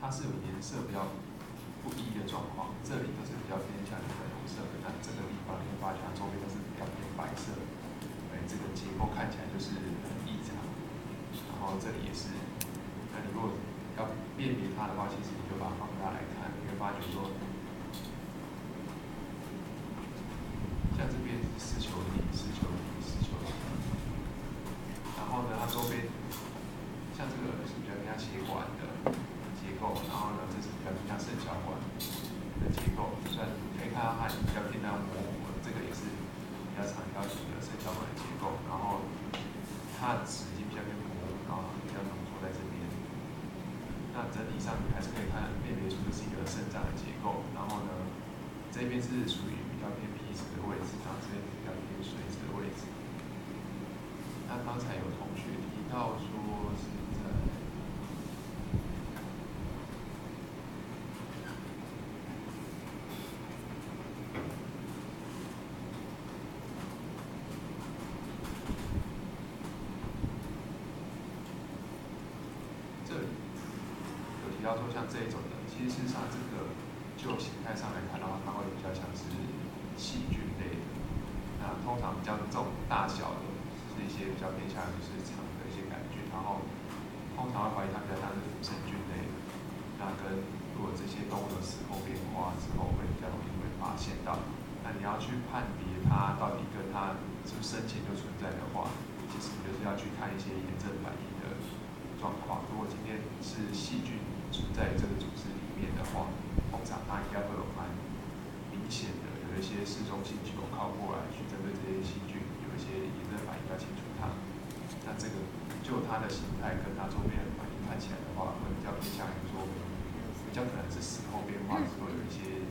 它是有颜色比较不一的状况，这里都是比较偏向于粉红色的，那这个地方你会发现它周边都是比较偏白色，这个结构看起来就是很异常。然后这里也是，那你如果要辨别它的话，其实你就把它放大来看，你会发觉说，像这边是丝球体，然后呢，它周边像这个是比较偏向血管的结构，然后呢，这是比较偏向肾小管的结构。虽然你可以看到它比较偏向模糊，这个也是比较长条形的肾小管的结构，然后它的质已经比较偏模糊，然后比较浓缩在这边。那整体上你还是可以辨别出这是一个肾脏的结构，然后呢，这边是属于比较偏皮质的位置，然后这边比较偏水质的位置。那刚才有同学提到说是在这里有提到说像这一种的，其实事实上这个就形态上来看的话，它会比较像是细菌类的。那通常比较这种大小的，是一些比较偏向于是肠的一些杆菌，然后通常会怀疑它比较像是腐生菌类的。那跟如果这些动物的时候变化之后，会比较容易会发现到。那你要去判别它到底跟它是不是生前就存在的话，其实你就是要去看一些炎症反应的状况。如果今天是细菌存在这个组织里面的话，通常它应该会有蛮明显的有一些嗜中性球靠过来去针对这些细菌有一些炎症反应要清除它。那这个就它的形态跟它周边的反应看起来的话，会比较偏向于说，比较可能是死后变化之后有一些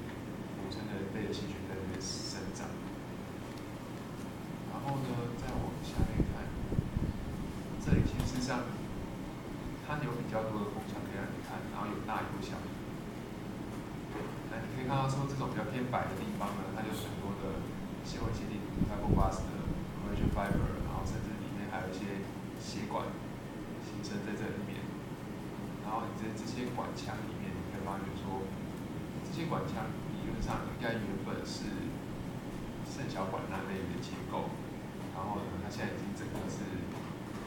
腐生的类的细菌在那边生长。然后呢，再往下面看，这里其实上它有比较多的空腔可以让你看，然后有大有小。那你可以看到说这种比较偏白的地方呢，它有很多的纤维结缔组 （fibroblast） 的 collagen fiber， 然后甚至里面还有一些血管形成在这里面。然后你在这些管腔里面，你可以发觉说，这些管腔理论上应该原本是肾小管那类的结构，然后呢，它现在已经整个是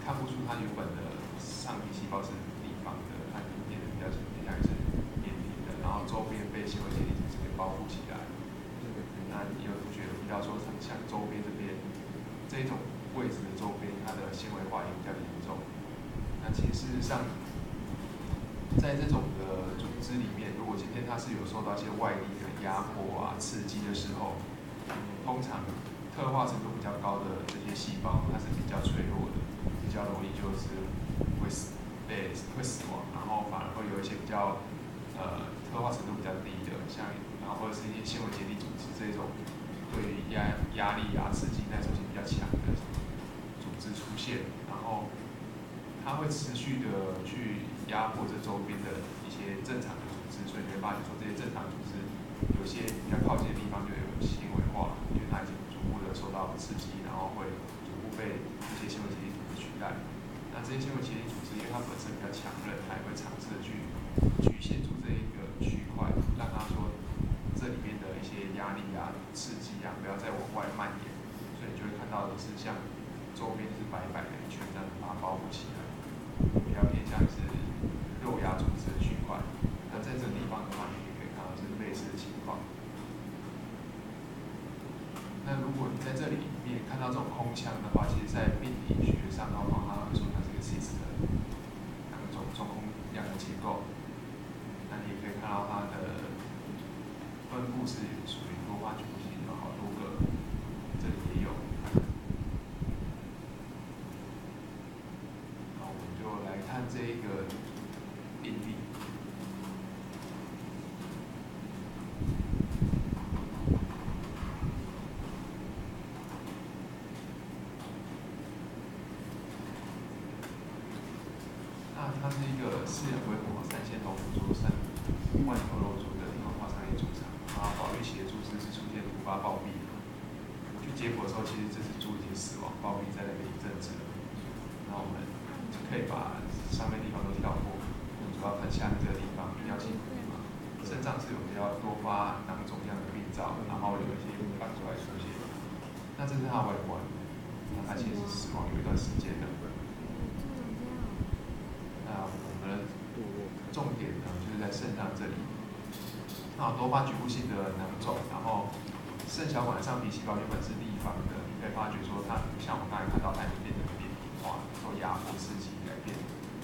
看不出它原本的上皮细胞是地方的，它已经变得比较偏向于是扁平的，然后周边被纤维结缔组织给包覆起来。那也有同学有提到说，像周边这边这一种位置的周边，它的纤维化也比较严重。那其实事实上，在这种的组织里面，如果今天它是有受到一些外力的压迫啊、刺激的时候，通常特化程度比较高的这些细胞，它是比较脆弱的，比较容易就是会死亡，然后反而会有一些比较特化程度比较低的，像然后或者是一些纤维结缔组织这种对于压力啊、刺激耐受性比较强的组织出现，然后它会持续的去压迫这周边的一些正常的组织，所以你会发现说这些正常组织有些比较靠近的地方就有纤维化，因为它已经逐步的受到刺激，然后会逐步被这些纤维结缔组织取代。那这些纤维结缔组织，因为它本身比较强韧，它也会尝试的去局限住这一个区块，让它说这里面的一些压力啊、刺激啊，不要再往外蔓延。所以你就会看到的是像周边是白白的一圈这样把它包覆起来，比较偏向是肉芽组织的区块。那在这个地方的话，你也可以看到是类似的情况。那如果你在这里面看到这种空腔的话，其实在病理学上的话，它会说它是一个 cyst 的两种中空量的结构。那你也可以看到它的分布是属于多发群型，有好多个，这里也有。好，我们就来看这一个病例。那它是一个饲养规模3线头捕捉扇外头肉足的硬化商业猪场，然后保育期的猪只是出现突发暴毙。去结果的时候，其实这只猪已经死亡暴毙在那边一阵子了。那我们就可以把上面地方都跳过，主要看下面这个地方，要尿系统嘛，肾脏是有比较多发囊肿样的病灶，然后有一些斑出来出现。那这是它的外观，那它其实死亡有一段时间的。那我们的重点呢，就是在肾脏这里。那多发局部性的囊肿，然后肾小管的上皮细胞原本是立方的，你可以发觉说它像我们刚才看到，它已经变成扁平化，受压迫刺激改变，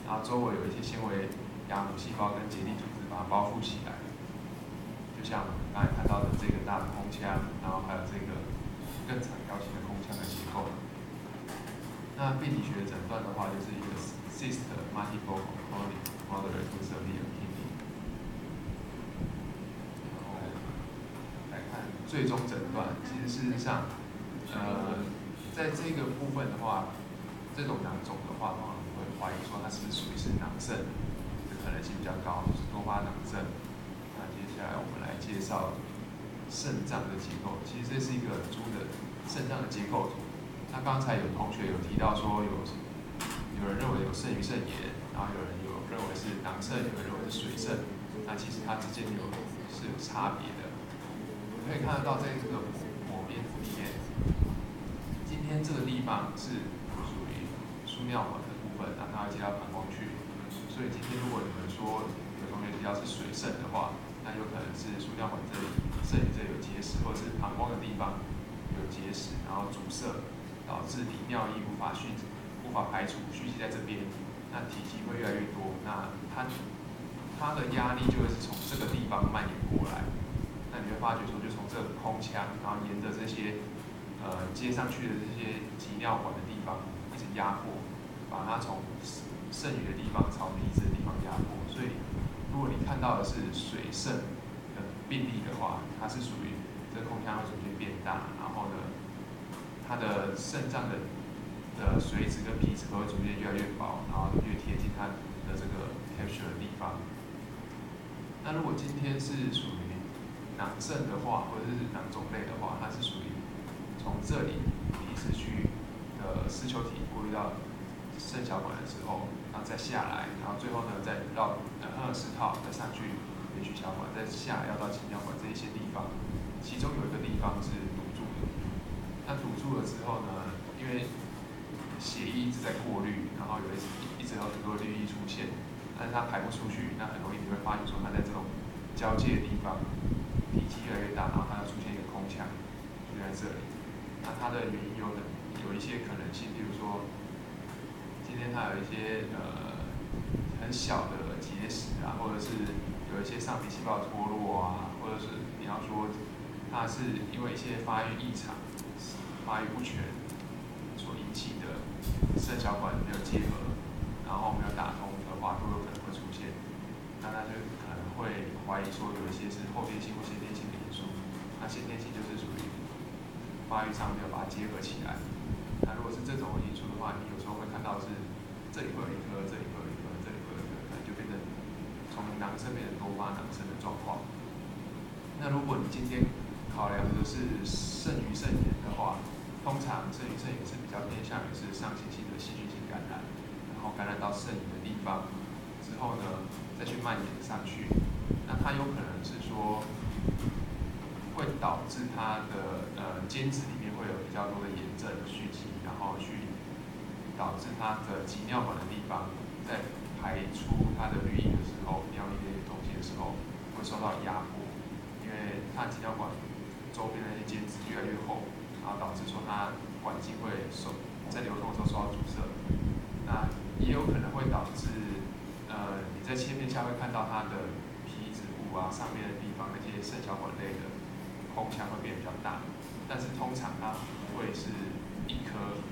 然后周围有一些纤维芽母细胞跟结缔组织把它包覆起来，就像我们刚才看到的这个大的空腔，然后还有这个更长条形的空腔的结构。那病理学诊断的话，就是一个 cyst multiple component moderate to severe kidney。然后来看最终诊断，其实事实上，在这个部分的话，这种囊肿的话，通常会怀疑说它是不是属于是囊肾的可能性比较高，就是多发囊肾。那接下来我们来介绍肾脏的结构，其实这是一个猪的肾脏的结构图。那刚才有同学有提到说有人认为有肾盂肾炎，然后有人认为是囊肾，有人认为是水肾，那其实它之间是有差别的。可以看得到在这个剖面图里面，今天这个地方是属于输尿管的部分，那它会接到膀胱去，所以今天如果你们说有同学提到是水肾的话，那有可能是输尿管这里、肾盂这里有结石，或者是膀胱的地方有结石，然后阻塞，导致你尿液无法排除，蓄积在这边，那体积会越来越多，那它的压力就会是从这个地方蔓延过来。那你会发觉说，就从这个空腔，然后沿着这些接上去的这些集尿管的地方一直压迫，把它从肾盂的地方朝皮质的地方压迫。所以，如果你看到的是水肾的病例的话，它是属于这个空腔会逐渐变大，然后呢，它的肾脏的髓质跟皮质都会逐渐越来越薄，然后越贴近它的这个 capsule 的地方。那如果今天是属于囊肾的话，或者是囊肿类的话，它是属于从这里皮质区的丝球体过滤到肾小管的时候，然后再下来，然后最后呢再绕10套再上去连续小管，再下来要到集尿管这一些地方，其中有一个地方是堵住的。那堵住了之后呢，因为血液一直在过滤，然后一直有很多氯液出现，但是它排不出去，那很容易你会发现说它在这种交界的地方，体积越来越大，然后它要出现一个空腔，就在这里。那它的原因有一些可能性，比如说今天它有一些很小的结石啊，或者是有一些上皮细胞脱落啊，或者是你要说它是因为一些发育异常、发育不全所引起的肾小管没有结合，然后没有打通的话，都有可能会出现。那它就可能会怀疑说有一些是后天性或先天性的因素。那先天性就是属于发育上没有把它结合起来。那如果是这种因素的话，你有时候会看到是这里会有一颗，这里会有一颗，这里会有一颗，可能就变成从囊肾变成多发囊肾的状况。那如果你今天考量的是肾盂肾炎的话，通常肾盂肾炎是比较偏向于是上行性的细菌性感染，然后感染到肾盂的地方之后呢，再去蔓延上去。那它有可能是说会导致它的间质里面会有比较多的炎症蓄积，然后去导致它的集尿管的地方在排出它的氯液的时候，尿液这些东西的时候会受到压迫，因为它集尿管周边的那些间质越来越厚，然后导致说它管径会在流通的时候受到阻塞。那也有可能会导致你在切片下会看到它的皮质部啊上面的地方那些肾小管类的空腔会变比较大，但是通常它不会是一颗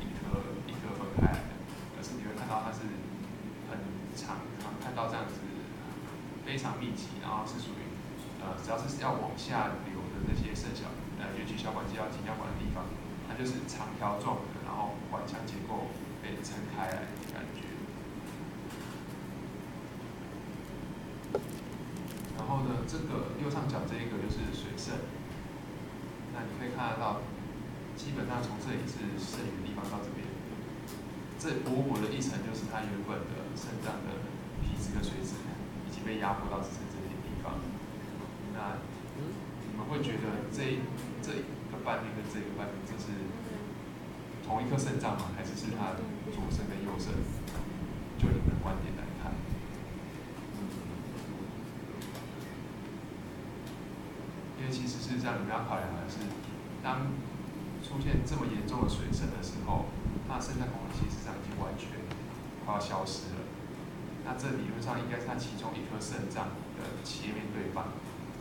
分开来的，而是你会看到它是很常看到这样子非常密集，然后是属于只要是要往下流的那些肾小尤其小管接到集尿管的地方，它就是长条状的，然后管腔结构被撑开来的感觉。然后呢，这个右上角这一个就是水肾，那你可以看得到，基本上从这里是肾盂的地方到这边，这薄薄的一层就是它原本的肾脏的皮质跟髓质已经被压迫到只剩这边。方。那你们会觉得这一个半边跟这个半边这是同一颗肾脏吗？还是它左肾跟右肾？就你们的观点来看，因为其实事实上你们要考量的是，当出现这么严重的水肾的时候，那肾脏功能其实上已经完全快要消失了。那这理论上应该是它其中一颗肾脏的切面对半。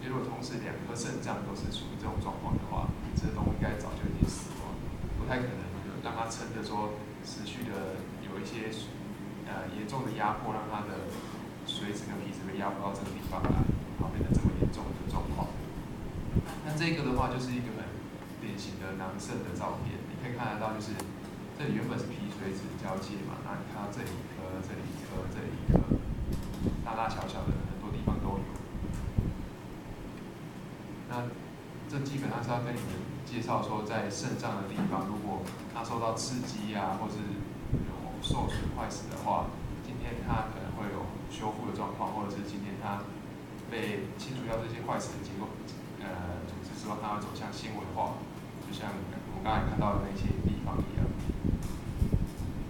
如果同时2颗肾脏都是属于这种状况的话，这动物应该早就已经死亡，不太可能让它撑着说持续的有一些严重的压迫，让它的水质跟皮质被压迫到这个地方来，然后变成这么严重的状况。那这个的话就是一个很典型的囊肾的照片，你可以看得到，就是这里原本是皮水脂交界嘛，那你看到这里一颗，这里一颗，这里一颗，大大小小的很多地方都有。那这基本上是要跟你们介绍说，在肾脏的地方，如果它受到刺激啊，或是有受损坏死的话，今天它可能会有修复的状况，或者是今天它被清除掉这些坏死的结构组织之后，它会走向纤维化，就像我们刚才看到的那些地方一样。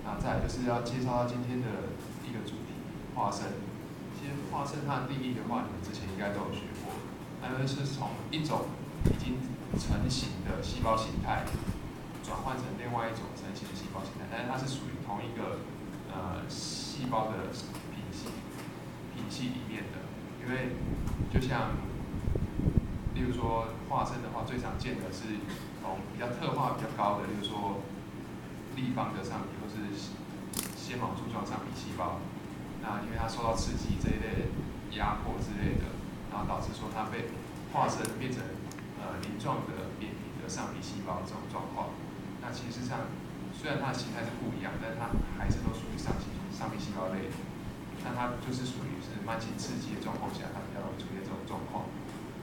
那再来就是要介绍到今天的一个主题——化肾。其实化肾它的定义的话，你们之前应该都有学过。那就是从一种已经成型的细胞形态，转换成另外一种成型的细胞形态，但是它是属于同一个细胞的品系里面的。因为就像，例如说化生的话，最常见的是从比较特化比较高的，例如说立方的上皮或是纤毛柱状上皮细胞，那因为它受到刺激这一类压迫之类的。然后导致说它被化生变成鳞状的扁平的上皮细胞这种状况。那其实上虽然它的形态是不一样，但是它还是都属于上皮细胞类的。那它就是属于是慢性刺激的状况下，它比较容易出现这种状况。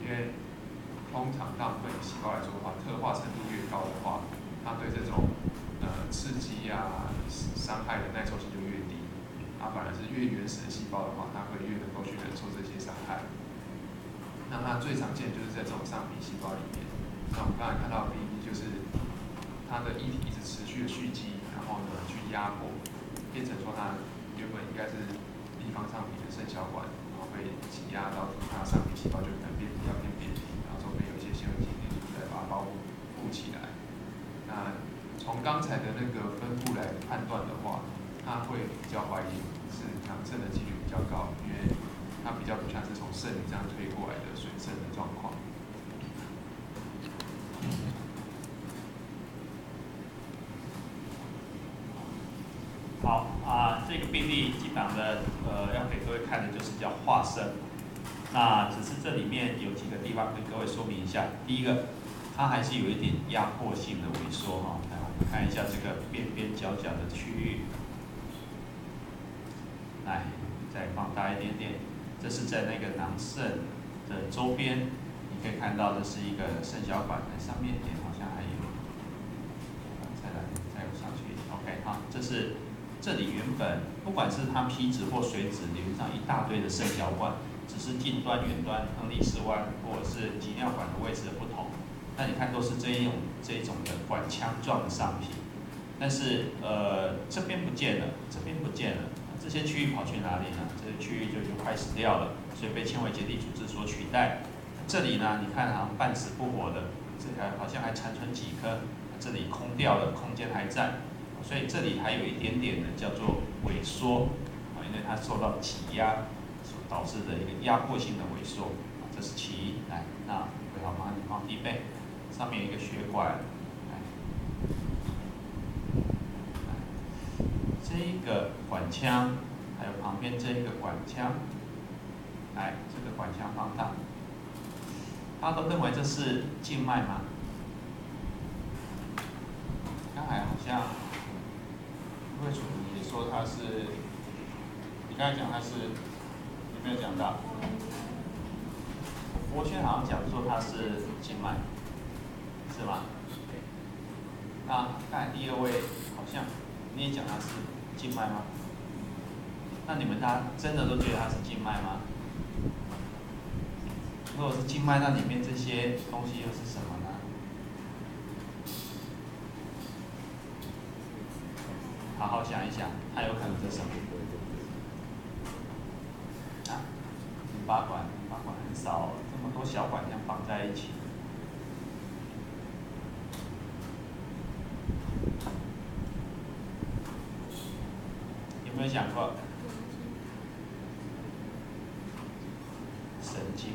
因为通常大部分细胞来说的话，特化程度越高的话，它对这种刺激啊伤害的耐受性就越低。它反而是越原始的细胞的话，它会越能够去忍受这些伤害。那它最常见就是在这种上皮细胞里面。那我们刚才看到的第一就是它的液体一直持续的蓄积，然后呢去压迫，变成说它原本应该是立方上皮的肾小管，然后被挤压到它上皮细胞就可能变比较偏扁平，然后中间有一些纤维基底来把它保护起来。那从刚才的那个分布来判断的话，它会比较怀疑是囊肾的几率比较高，因为它比较不像是从肾里这样推过来的水肾的状况。好这个病例基本上的要给各位看的就是叫化肾。那只是这里面有几个地方跟各位说明一下。第一个，它还是有一点压迫性的萎缩哈。来，我们看一下这个边边角角的区域。来，再放大一点点。这是在那个囊肾的周边，你可以看到的是一个肾小管，在上面一点好像还有，再上去 ，OK 好，这里原本不管是它皮质或水质，理论上一大堆的肾小管，只是近端、远端、亨利氏湾或者是集尿管的位置的不同。那你看都是这种的管腔状的上皮，但是这边不见了，这边不见了。这些区域跑去哪里呢？这些区域就快死掉了，所以被纤维结缔组织所取代。这里呢，你看好像半死不活的，这里好像还残存几颗，这里空掉了，空间还在，所以这里还有一点点的叫做萎缩，因为它受到挤压所导致的一个压迫性的萎缩。这是其一。来，那回好吗？你放低背，上面有一个血管。这一个管腔，还有旁边这一个管腔，来，这个管腔放大，大家都认为这是静脉吗？刚才好像魏楚也说它是，你刚才讲它是，有没有讲到？博轩好像讲说它是静脉，是吗？那刚才第二位好像你也讲它是静脉吗？那你们大家真的都觉得它是静脉吗？如果是静脉，那里面这些东西又是什么呢？好好想一想，它有可能是什么？啊，淋巴管，淋巴管很少，这么多小管这样绑在一起。有没有想过？神经，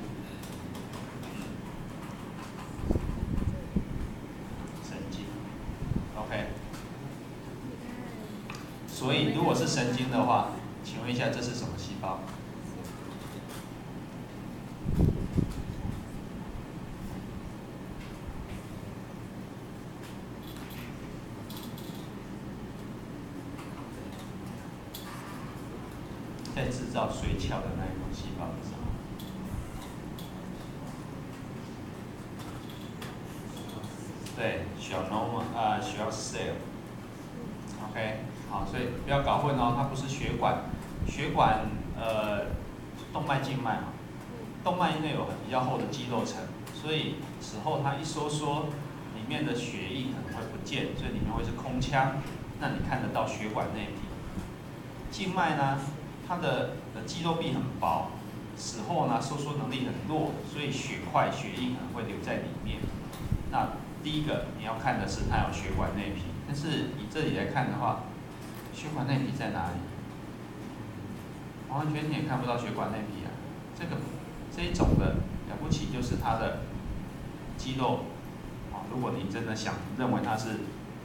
神经 ，OK。所以如果是神经的话，请问一下，这是什么细胞？在制造髓鞘的那一种细胞是什么？对，小 cell。OK， 好，所以不要搞混哦，它不是血管，血管动脉、静脉嘛，动脉因为有比较厚的肌肉层，所以死后它一收缩，里面的血液可能会不见，所以里面会是空腔，那你看得到血管内皮。静脉呢，它的肌肉壁很薄，死后呢收缩能力很弱，所以血块、血液可能会留在里面。那第一个你要看的是它有血管内皮，但是以这里来看的话，血管内皮在哪里？完全你也看不到血管内皮啊。这一种的了不起就是它的肌肉啊，如果你真的想认为它是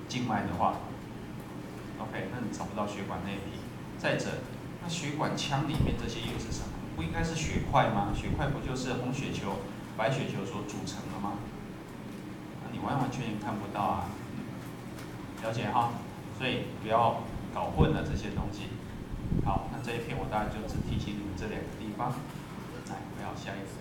静脉的话 ，OK， 那你找不到血管内皮。再者，那血管腔里面这些又是什么？不应该是血块吗？血块不就是红血球、白血球所组成的吗？你完全看不到啊，了解哈，所以不要搞混了这些东西。好，那这一篇我大概就只提醒你们这2个地方，来，不要下一次。